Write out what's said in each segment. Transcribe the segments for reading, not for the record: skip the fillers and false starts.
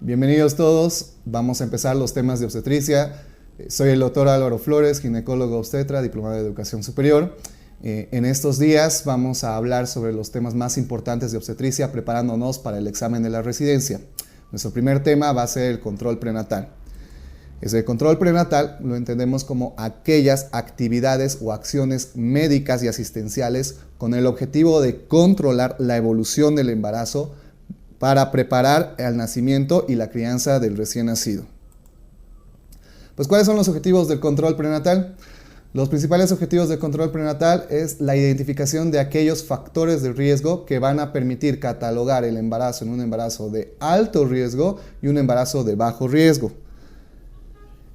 Bienvenidos todos, vamos a empezar los temas de obstetricia. Soy el doctor Álvaro Flores, ginecólogo obstetra, diplomado de educación superior. En estos días vamos a hablar sobre los temas más importantes de obstetricia, preparándonos para el examen de la residencia. Nuestro primer tema va a ser el control prenatal. Ese control prenatal lo entendemos como aquellas actividades o acciones médicas y asistenciales con el objetivo de controlar la evolución del embarazo para preparar el nacimiento y la crianza del recién nacido. Pues, ¿cuáles son los objetivos del control prenatal? Los principales objetivos del control prenatal es la identificación de aquellos factores de riesgo que van a permitir catalogar el embarazo en un embarazo de alto riesgo y un embarazo de bajo riesgo.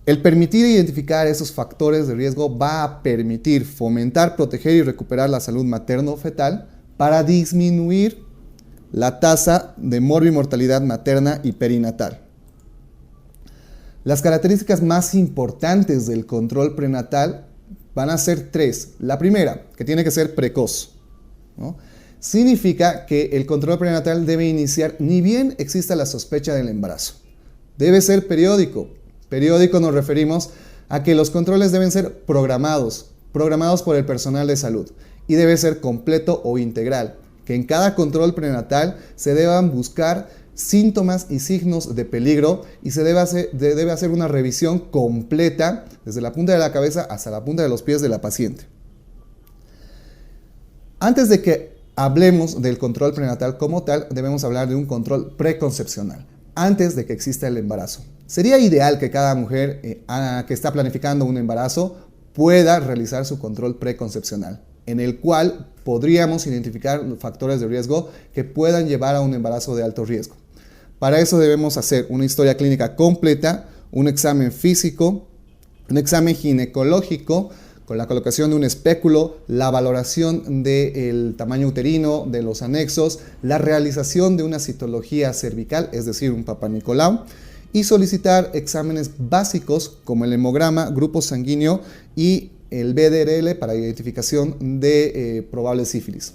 El permitir identificar esos factores de riesgo va a permitir fomentar, proteger y recuperar la salud materno-fetal para disminuir la tasa de morbimortalidad materna y perinatal. Las características más importantes del control prenatal van a ser tres. La primera, que tiene que ser precoz, ¿no? Significa que el control prenatal debe iniciar ni bien exista la sospecha del embarazo. Debe ser periódico. Periódico nos referimos a que los controles deben ser programados por el personal de salud y debe ser completo o integral, que en cada control prenatal se deban buscar síntomas y signos de peligro y se debe hacer una revisión completa desde la punta de la cabeza hasta la punta de los pies de la paciente. Antes de que hablemos del control prenatal como tal, debemos hablar de un control preconcepcional, antes de que exista el embarazo. Sería ideal que cada mujer que está planificando un embarazo pueda realizar su control preconcepcional, en el cual podríamos identificar factores de riesgo que puedan llevar a un embarazo de alto riesgo. Para eso debemos hacer una historia clínica completa, un examen físico, un examen ginecológico con la colocación de un espéculo, la valoración del tamaño uterino, de los anexos, la realización de una citología cervical, es decir, un Papá Nicolau, y solicitar exámenes básicos como el hemograma, grupo sanguíneo y el BDRL para identificación de probable sífilis.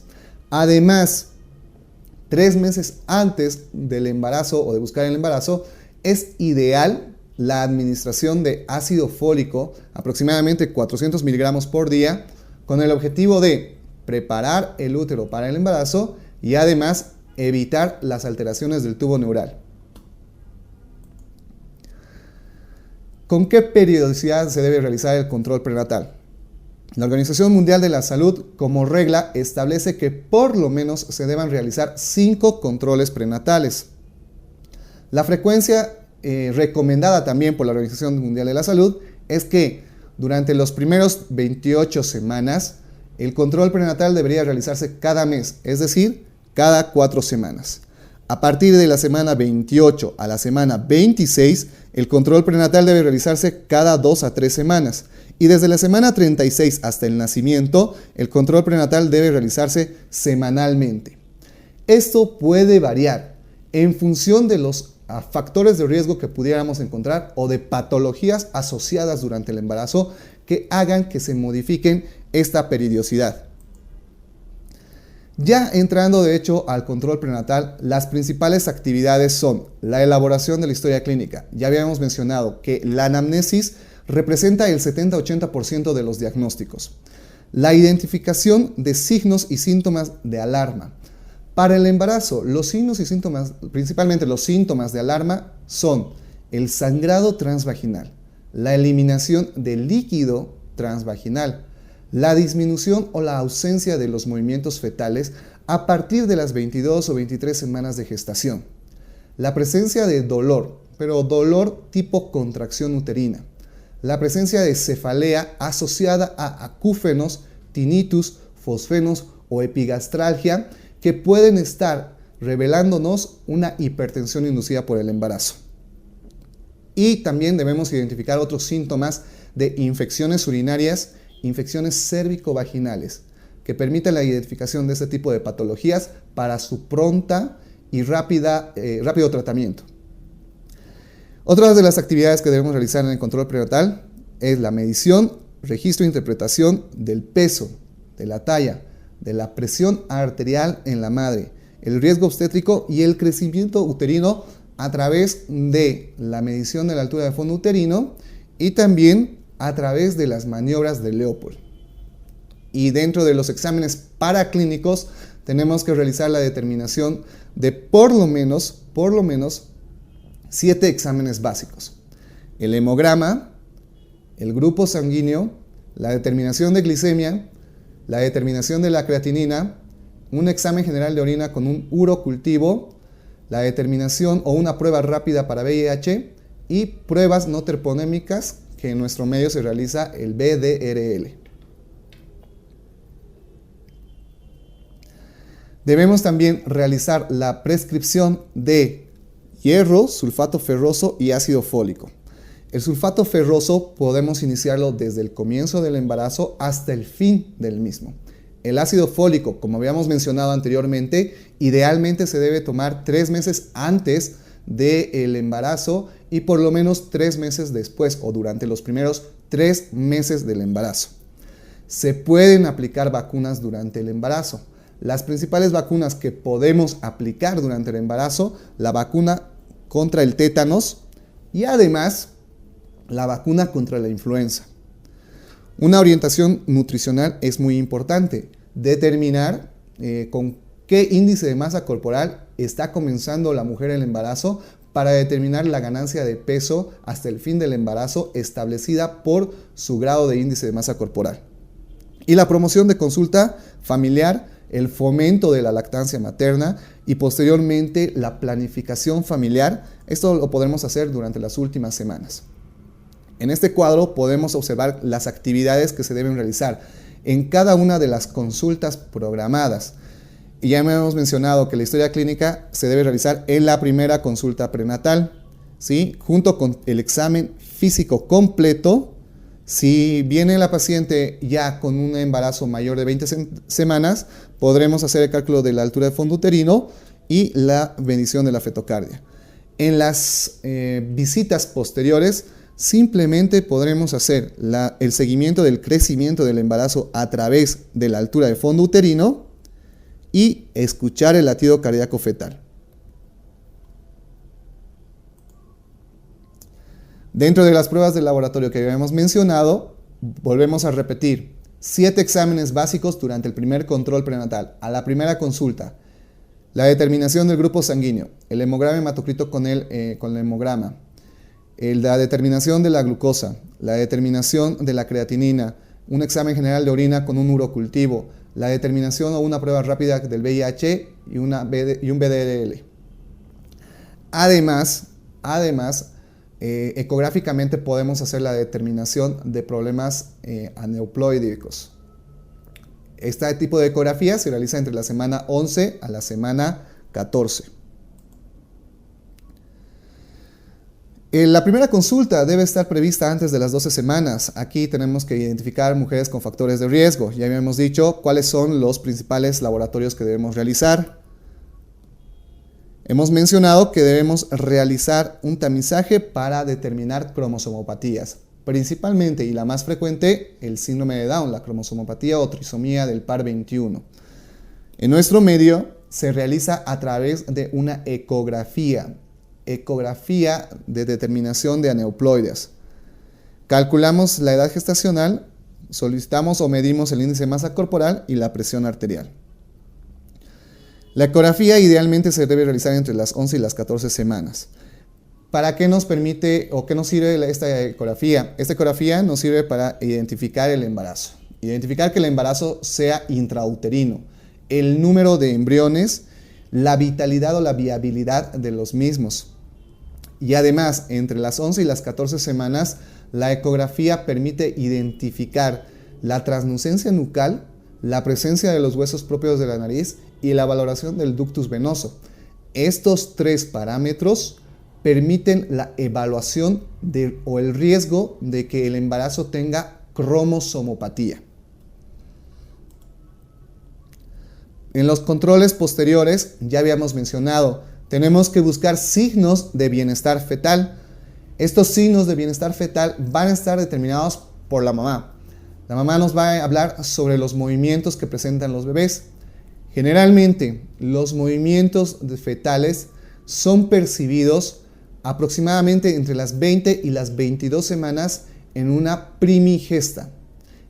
Además, 3 meses antes del embarazo o de buscar el embarazo, es ideal la administración de ácido fólico, aproximadamente 400 miligramos por día, con el objetivo de preparar el útero para el embarazo y además evitar las alteraciones del tubo neural. ¿Con qué periodicidad se debe realizar el control prenatal? La Organización Mundial de la Salud, como regla, establece que por lo menos se deban realizar 5 controles prenatales. La frecuencia recomendada también por la Organización Mundial de la Salud es que durante los primeros 28 semanas el control prenatal debería realizarse cada mes, es decir, cada 4 semanas. A partir de la semana 28 a la semana 26, el control prenatal debe realizarse cada 2 a 3 semanas. Y desde la semana 36 hasta el nacimiento, el control prenatal debe realizarse semanalmente. Esto puede variar en función de los factores de riesgo que pudiéramos encontrar o de patologías asociadas durante el embarazo que hagan que se modifiquen esta periodicidad. Ya entrando de hecho al control prenatal, las principales actividades son la elaboración de la historia clínica. Ya habíamos mencionado que la anamnesis representa el 70-80% de los diagnósticos. La identificación de signos y síntomas de alarma. Para el embarazo, los signos y síntomas, principalmente los síntomas de alarma, son el sangrado transvaginal, la eliminación del líquido transvaginal, la disminución o la ausencia de los movimientos fetales a partir de las 22 o 23 semanas de gestación, la presencia de dolor, pero dolor tipo contracción uterina, la presencia de cefalea asociada a acúfenos, tinnitus, fosfenos o epigastralgia que pueden estar revelándonos una hipertensión inducida por el embarazo. Y también debemos identificar otros síntomas de infecciones urinarias, infecciones cérvico-vaginales, que permitan la identificación de este tipo de patologías para su pronta y rápido tratamiento. Otras de las actividades que debemos realizar en el control prenatal es la medición, registro e interpretación del peso, de la talla, de la presión arterial en la madre, el riesgo obstétrico y el crecimiento uterino a través de la medición de la altura de fondo uterino y también a través de las maniobras de Leopold. Y dentro de los exámenes paraclínicos tenemos que realizar la determinación de por lo menos 7 exámenes básicos: el hemograma, el grupo sanguíneo, la determinación de glicemia, la determinación de la creatinina, un examen general de orina con un urocultivo, la determinación o una prueba rápida para VIH y pruebas no terponémicas, que en nuestro medio se realiza el BDRL. Debemos también realizar la prescripción de hierro, sulfato ferroso y ácido fólico. El sulfato ferroso podemos iniciarlo desde el comienzo del embarazo hasta el fin del mismo. El ácido fólico, como habíamos mencionado anteriormente, idealmente se debe tomar 3 meses antes del embarazo y por lo menos 3 meses después o durante los primeros 3 meses del embarazo. Se pueden aplicar vacunas durante el embarazo. Las principales vacunas que podemos aplicar durante el embarazo: la vacuna contra el tétanos y además la vacuna contra la influenza. Una orientación nutricional es muy importante. Determinar con qué índice de masa corporal está comenzando la mujer el embarazo para determinar la ganancia de peso hasta el fin del embarazo establecida por su grado de índice de masa corporal. Y la promoción de consulta familiar, el fomento de la lactancia materna y posteriormente la planificación familiar. Esto lo podremos hacer durante las últimas semanas. En este cuadro podemos observar las actividades que se deben realizar en cada una de las consultas programadas. Y ya hemos mencionado que la historia clínica se debe realizar en la primera consulta prenatal, ¿sí? Junto con el examen físico completo. Si viene la paciente ya con un embarazo mayor de 20 semanas, podremos hacer el cálculo de la altura de fondo uterino y la medición de la fetocardia. En las visitas posteriores, simplemente podremos hacer el seguimiento del crecimiento del embarazo a través de la altura de fondo uterino y escuchar el latido cardíaco fetal. Dentro de las pruebas de laboratorio que habíamos mencionado, volvemos a repetir 7 exámenes básicos durante el primer control prenatal. A la primera consulta: la determinación del grupo sanguíneo, el hemograma hematocrito con el hemograma, la determinación de la glucosa, la determinación de la creatinina, un examen general de orina con un urocultivo, la determinación o una prueba rápida del VIH y un BDRL. Además, ecográficamente podemos hacer la determinación de problemas aneuploídicos. Este tipo de ecografía se realiza entre la semana 11 a la semana 14. La primera consulta debe estar prevista antes de las 12 semanas. Aquí tenemos que identificar mujeres con factores de riesgo. Ya habíamos dicho cuáles son los principales laboratorios que debemos realizar. Hemos mencionado que debemos realizar un tamizaje para determinar cromosomopatías, principalmente y la más frecuente, el síndrome de Down, la cromosomopatía o trisomía del par 21. En nuestro medio se realiza a través de una ecografía de determinación de aneuploides. Calculamos la edad gestacional, solicitamos o medimos el índice de masa corporal y la presión arterial. La ecografía idealmente se debe realizar entre las 11 y las 14 semanas. ¿Para qué nos permite o qué nos sirve esta ecografía? Esta ecografía nos sirve para identificar el embarazo. Identificar que el embarazo sea intrauterino, el número de embriones, la vitalidad o la viabilidad de los mismos. Y además, entre las 11 y las 14 semanas, la ecografía permite identificar la translucencia nucal, la presencia de los huesos propios de la nariz y la valoración del ductus venoso. Estos 3 parámetros permiten la evaluación o el riesgo de que el embarazo tenga cromosomopatía. En los controles posteriores, ya habíamos mencionado, tenemos que buscar signos de bienestar fetal. Estos signos de bienestar fetal van a estar determinados por la mamá. La mamá nos va a hablar sobre los movimientos que presentan los bebés. Generalmente, los movimientos fetales son percibidos aproximadamente entre las 20 y las 22 semanas en una primigesta.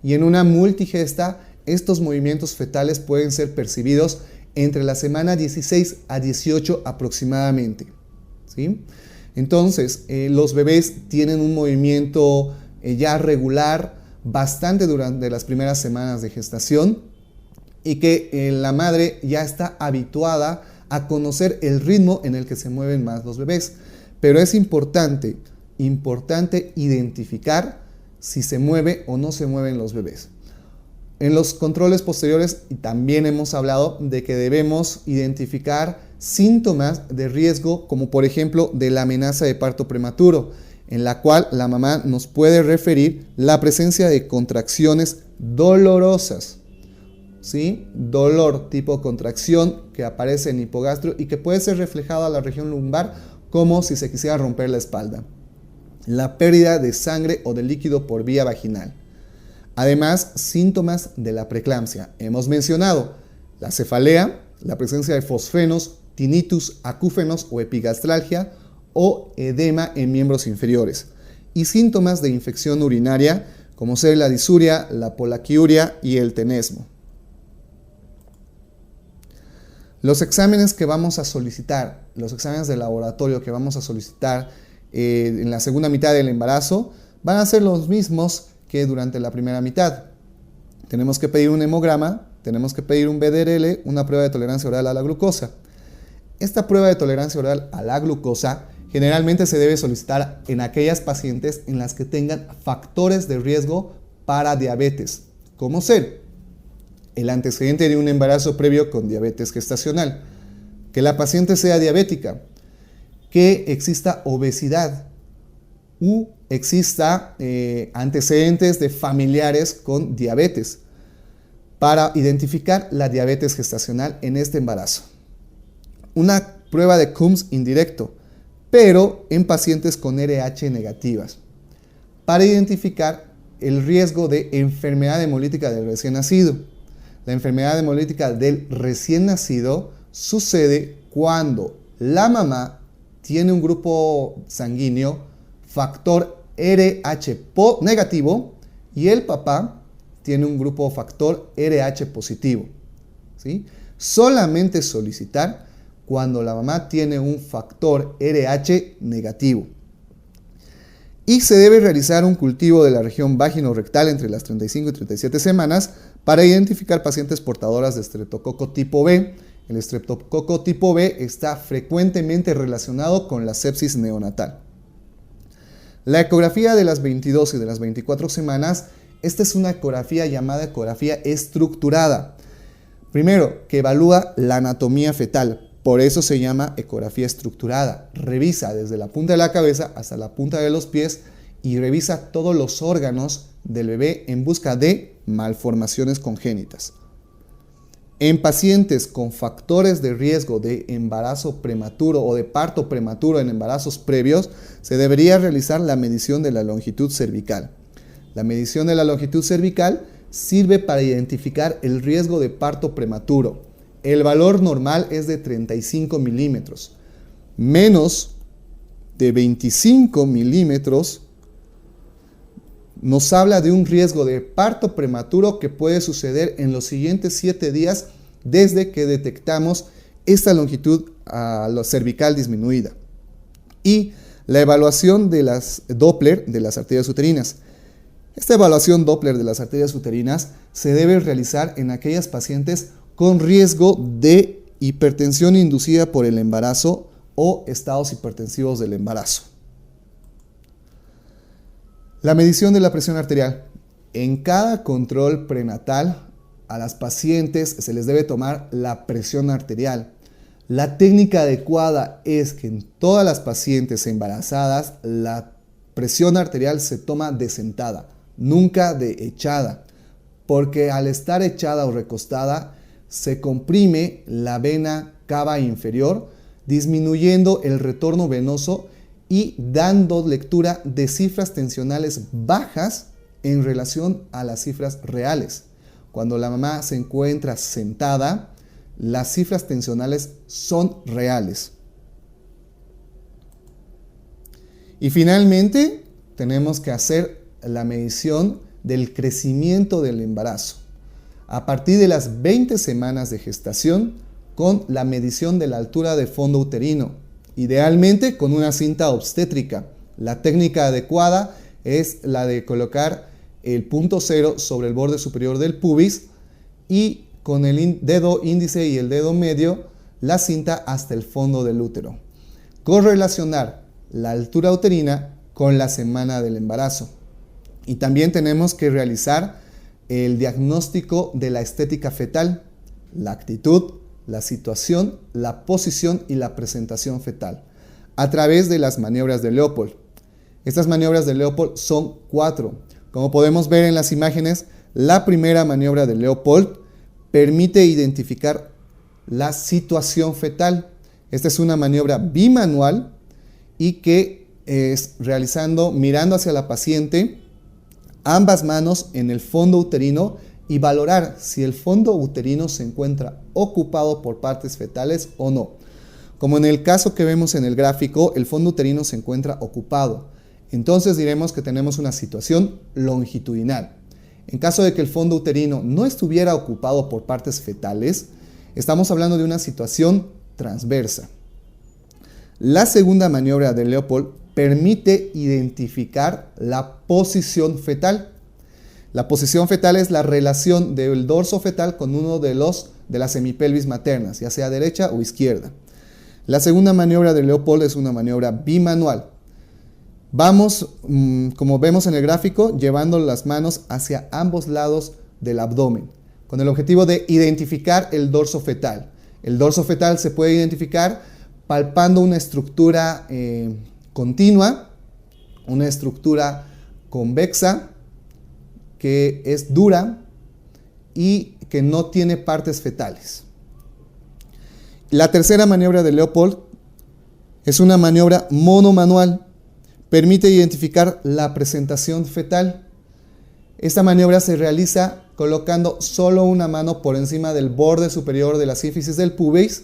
Y en una multigesta, estos movimientos fetales pueden ser percibidos entre la semana 16 a 18 aproximadamente, ¿sí? Entonces, los bebés tienen un movimiento ya regular bastante durante las primeras semanas de gestación y que la madre ya está habituada a conocer el ritmo en el que se mueven más los bebés. Pero es importante identificar si se mueve o no se mueven los bebés. En los controles posteriores también hemos hablado de que debemos identificar síntomas de riesgo, como por ejemplo de la amenaza de parto prematuro, en la cual la mamá nos puede referir la presencia de contracciones dolorosas, ¿sí? Dolor tipo contracción que aparece en hipogastrio y que puede ser reflejado a la región lumbar como si se quisiera romper la espalda. La pérdida de sangre o de líquido por vía vaginal. Además, síntomas de la preeclampsia. Hemos mencionado la cefalea, la presencia de fosfenos, tinnitus, acúfenos o epigastralgia o edema en miembros inferiores. Y síntomas de infección urinaria como ser la disuria, la polaquiuria y el tenesmo. Los exámenes que vamos a solicitar, los exámenes de laboratorio que vamos a solicitar en la segunda mitad del embarazo van a ser los mismos que durante la primera mitad. Tenemos que pedir un hemograma, tenemos que pedir un BDRL, una prueba de tolerancia oral a la glucosa. Esta prueba de tolerancia oral a la glucosa generalmente se debe solicitar en aquellas pacientes en las que tengan factores de riesgo para diabetes, como ser el antecedente de un embarazo previo con diabetes gestacional, que la paciente sea diabética, que exista obesidad u exista antecedentes de familiares con diabetes para identificar la diabetes gestacional en este embarazo. Una prueba de Coombs indirecto, pero en pacientes con RH negativas, para identificar el riesgo de enfermedad hemolítica del recién nacido. La enfermedad hemolítica del recién nacido sucede cuando la mamá tiene un grupo sanguíneo factor RH negativo y el papá tiene un grupo factor RH positivo, ¿sí? Solamente solicitar cuando la mamá tiene un factor RH negativo. Y se debe realizar un cultivo de la región vagino-rectal entre las 35 y 37 semanas para identificar pacientes portadoras de estreptococo tipo B. El estreptococo tipo B está frecuentemente relacionado con la sepsis neonatal. La ecografía de las 22 y de las 24 semanas, esta es una ecografía llamada ecografía estructurada. Primero, que evalúa la anatomía fetal. Por eso se llama ecografía estructurada. Revisa desde la punta de la cabeza hasta la punta de los pies y revisa todos los órganos del bebé en busca de malformaciones congénitas. En pacientes con factores de riesgo de embarazo prematuro o de parto prematuro en embarazos previos, se debería realizar la medición de la longitud cervical. La medición de la longitud cervical sirve para identificar el riesgo de parto prematuro. El valor normal es de 35 milímetros. Menos de 25 milímetros nos habla de un riesgo de parto prematuro que puede suceder en los siguientes 7 días desde que detectamos esta longitud cervical disminuida. Y la evaluación de las Doppler de las arterias uterinas. Esta evaluación Doppler de las arterias uterinas se debe realizar en aquellas pacientes con riesgo de hipertensión inducida por el embarazo o estados hipertensivos del embarazo. La medición de la presión arterial. En cada control prenatal a las pacientes se les debe tomar la presión arterial. La técnica adecuada es que en todas las pacientes embarazadas la presión arterial se toma de sentada, nunca de echada, porque al estar echada o recostada se comprime la vena cava inferior, disminuyendo el retorno venoso y dando lectura de cifras tensionales bajas en relación a las cifras reales. Cuando la mamá se encuentra sentada, las cifras tensionales son reales. Y finalmente, tenemos que hacer la medición del crecimiento del embarazo. A partir de las 20 semanas de gestación, con la medición de la altura de fondo uterino, idealmente con una cinta obstétrica. La técnica adecuada es la de colocar el punto cero sobre el borde superior del pubis y con el dedo índice y el dedo medio la cinta hasta el fondo del útero. Correlacionar la altura uterina con la semana del embarazo. Y también tenemos que realizar el diagnóstico de la estética fetal, la actitud, la situación, la posición y la presentación fetal a través de las maniobras de Leopold. Estas maniobras de Leopold son 4. Como podemos ver en las imágenes, la primera maniobra de Leopold permite identificar la situación fetal. Esta es una maniobra bimanual y que es mirando hacia la paciente, ambas manos en el fondo uterino y valorar si el fondo uterino se encuentra ocupado por partes fetales o no. Como en el caso que vemos en el gráfico, el fondo uterino se encuentra ocupado. Entonces diremos que tenemos una situación longitudinal. En caso de que el fondo uterino no estuviera ocupado por partes fetales, estamos hablando de una situación transversa. La segunda maniobra de Leopold permite identificar la posición fetal. La posición fetal es la relación del dorso fetal con uno de las semipelvis maternas, ya sea derecha o izquierda. La segunda maniobra de Leopold es una maniobra bimanual. Vamos, como vemos en el gráfico, llevando las manos hacia ambos lados del abdomen, con el objetivo de identificar el dorso fetal. El dorso fetal se puede identificar palpando una estructura continua, una estructura convexa, que es dura y que no tiene partes fetales. La tercera maniobra de Leopold es una maniobra monomanual. Permite identificar la presentación fetal. Esta maniobra se realiza colocando solo una mano por encima del borde superior de la sínfisis del pubis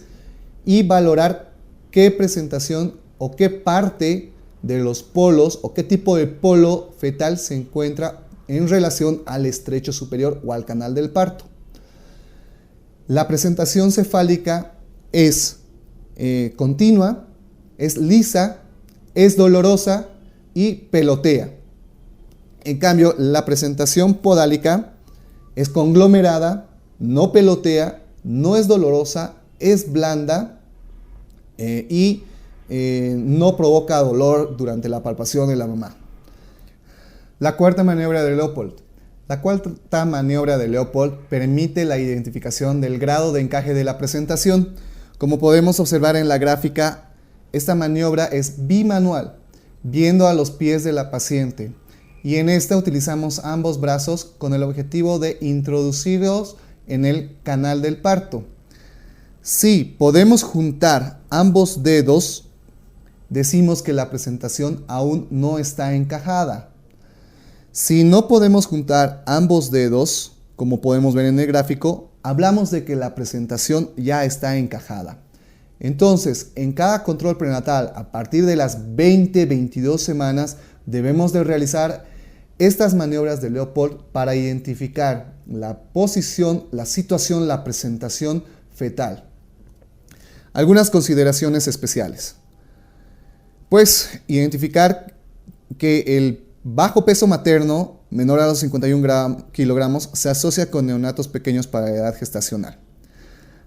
y valorar qué presentación o qué parte de los polos o qué tipo de polo fetal se encuentra en relación al estrecho superior o al canal del parto. La presentación cefálica es continua, es lisa, es dolorosa y pelotea. En cambio, la presentación podálica es conglomerada, no pelotea, no es dolorosa, es blanda y no provoca dolor durante la palpación de la mamá. La cuarta maniobra de Leopold. La cuarta maniobra de Leopold permite la identificación del grado de encaje de la presentación. Como podemos observar en la gráfica, esta maniobra es bimanual, viendo a los pies de la paciente. Y en esta utilizamos ambos brazos con el objetivo de introducirlos en el canal del parto. Si podemos juntar ambos dedos, decimos que la presentación aún no está encajada. Si no podemos juntar ambos dedos, como podemos ver en el gráfico, hablamos de que la presentación ya está encajada. Entonces, en cada control prenatal, a partir de las 20-22 semanas, debemos de realizar estas maniobras de Leopold para identificar la posición, la situación, la presentación fetal. Algunas consideraciones especiales. Pues, identificar que el bajo peso materno, menor a los 51 kilogramos, se asocia con neonatos pequeños para la edad gestacional.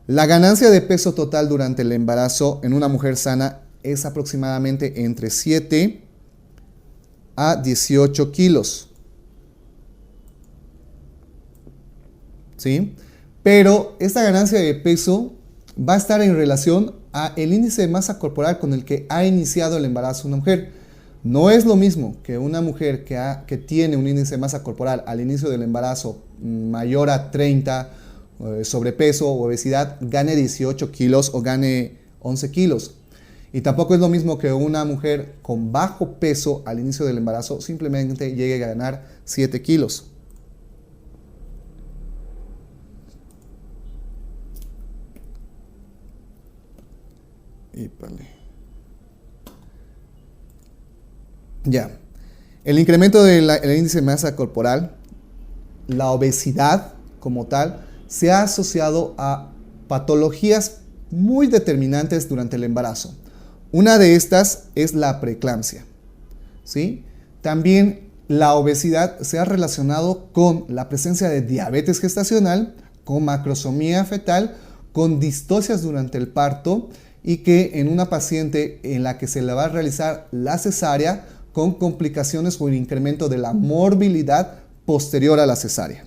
La ganancia de peso total durante el embarazo en una mujer sana es aproximadamente entre 7 a 18 kilos. ¿Sí? Pero esta ganancia de peso va a estar en relación al índice de masa corporal con el que ha iniciado el embarazo una mujer. No es lo mismo que una mujer que tiene un índice de masa corporal al inicio del embarazo mayor a 30, sobrepeso o obesidad, gane 18 kilos o gane 11 kilos. Y tampoco es lo mismo que una mujer con bajo peso al inicio del embarazo simplemente llegue a ganar 7 kilos. Ya. El incremento del índice de masa corporal, la obesidad como tal, se ha asociado a patologías muy determinantes durante el embarazo. Una de estas es la preeclampsia, ¿sí? También la obesidad se ha relacionado con la presencia de diabetes gestacional, con macrosomía fetal, con distocias durante el parto y que en una paciente en la que se le va a realizar la cesárea con complicaciones o un incremento de la morbilidad posterior a la cesárea.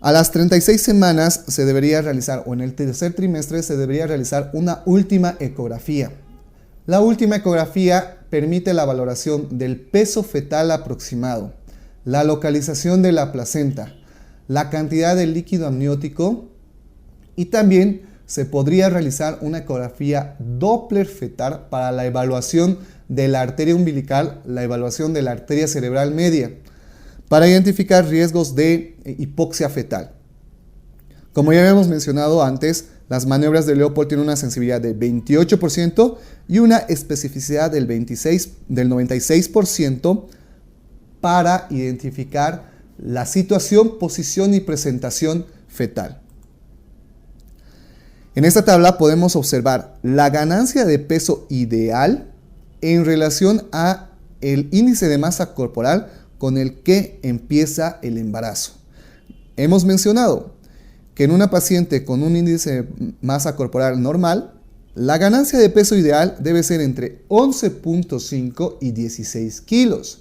A las 36 semanas se debería realizar, o en el tercer trimestre se debería realizar una última ecografía. La última ecografía permite la valoración del peso fetal aproximado, la localización de la placenta, la cantidad de líquido amniótico y también se podría realizar una ecografía Doppler fetal para la evaluación de la arteria umbilical, la evaluación de la arteria cerebral media, para identificar riesgos de hipoxia fetal. Como ya habíamos mencionado antes, las maniobras de Leopold tienen una sensibilidad de 28% y una especificidad del 96% para identificar la situación, posición y presentación fetal. En esta tabla podemos observar la ganancia de peso ideal en relación a el índice de masa corporal con el que empieza el embarazo. Hemos mencionado que en una paciente con un índice de masa corporal normal, la ganancia de peso ideal debe ser entre 11.5 y 16 kilos.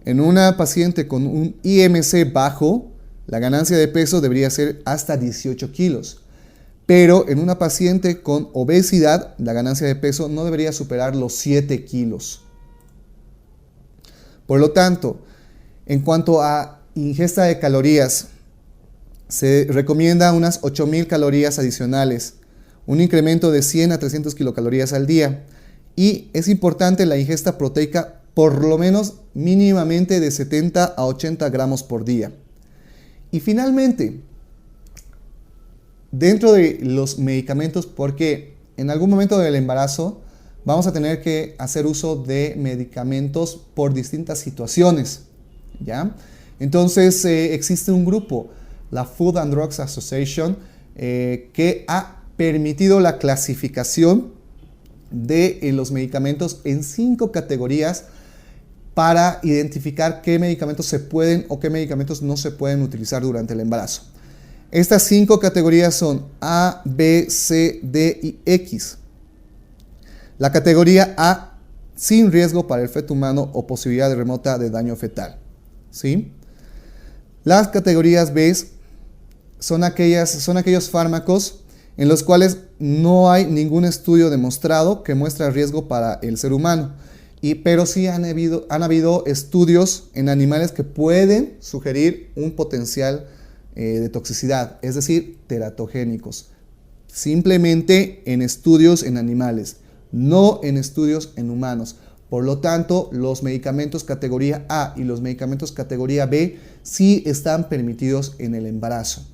En una paciente con un IMC bajo, la ganancia de peso debería ser hasta 18 kilos. Pero en una paciente con obesidad, la ganancia de peso no debería superar los 7 kilos. Por lo tanto, en cuanto a ingesta de calorías, se recomienda unas 8.000 calorías adicionales, un incremento de 100 a 300 kilocalorías al día. Y es importante la ingesta proteica por lo menos mínimamente de 70 a 80 gramos por día. Y finalmente, dentro de los medicamentos, porque en algún momento del embarazo vamos a tener que hacer uso de medicamentos por distintas situaciones, ¿ya? Entonces existe un grupo, la Food and Drugs Association, que ha permitido la clasificación de los medicamentos en 5 categorías para identificar qué medicamentos se pueden o qué medicamentos no se pueden utilizar durante el embarazo. Estas 5 categorías son A, B, C, D y X. La categoría A, sin riesgo para el feto humano o posibilidad remota de daño fetal, ¿sí? Las categorías B son aquellos fármacos en los cuales no hay ningún estudio demostrado que muestre riesgo para el ser humano, pero sí han habido estudios en animales que pueden sugerir un potencial de toxicidad, es decir, teratogénicos, simplemente en estudios en animales, no en estudios en humanos. Por lo tanto, los medicamentos categoría A y los medicamentos categoría B sí están permitidos en el embarazo.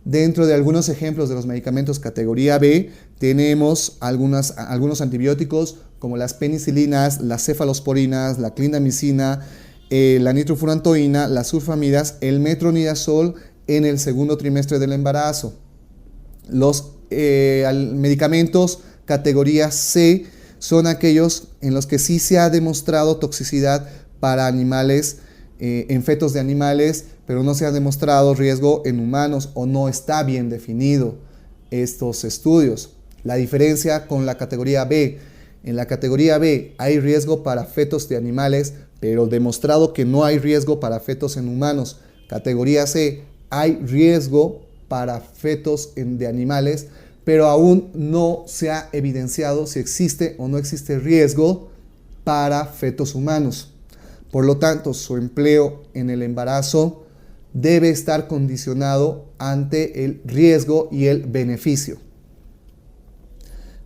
Dentro de algunos ejemplos de los medicamentos categoría B tenemos algunos antibióticos como las penicilinas, las cefalosporinas, la clindamicina, la nitrofurantoína, las sulfamidas, el metronidazol en el segundo trimestre del embarazo. Los medicamentos categoría C son aquellos en los que sí se ha demostrado toxicidad para animales, en fetos de animales, pero no se ha demostrado riesgo en humanos o no está bien definido estos estudios. La diferencia con la categoría B: en la categoría B hay riesgo para fetos de animales, pero demostrado que no hay riesgo para fetos en humanos. Categoría C, hay riesgo para fetos de animales, pero aún no se ha evidenciado si existe o no existe riesgo para fetos humanos. Por lo tanto, su empleo en el embarazo debe estar condicionado ante el riesgo y el beneficio.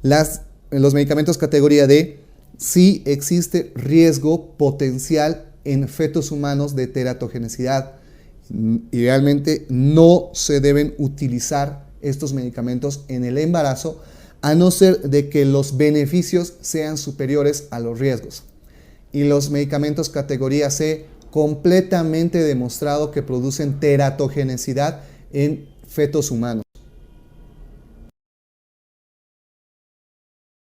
En los medicamentos categoría D, sí existe riesgo potencial en fetos humanos de teratogenicidad. Idealmente no se deben utilizar estos medicamentos en el embarazo, a no ser de que los beneficios sean superiores a los riesgos. Y los medicamentos categoría C completamente demostrado que producen teratogenicidad en fetos humanos.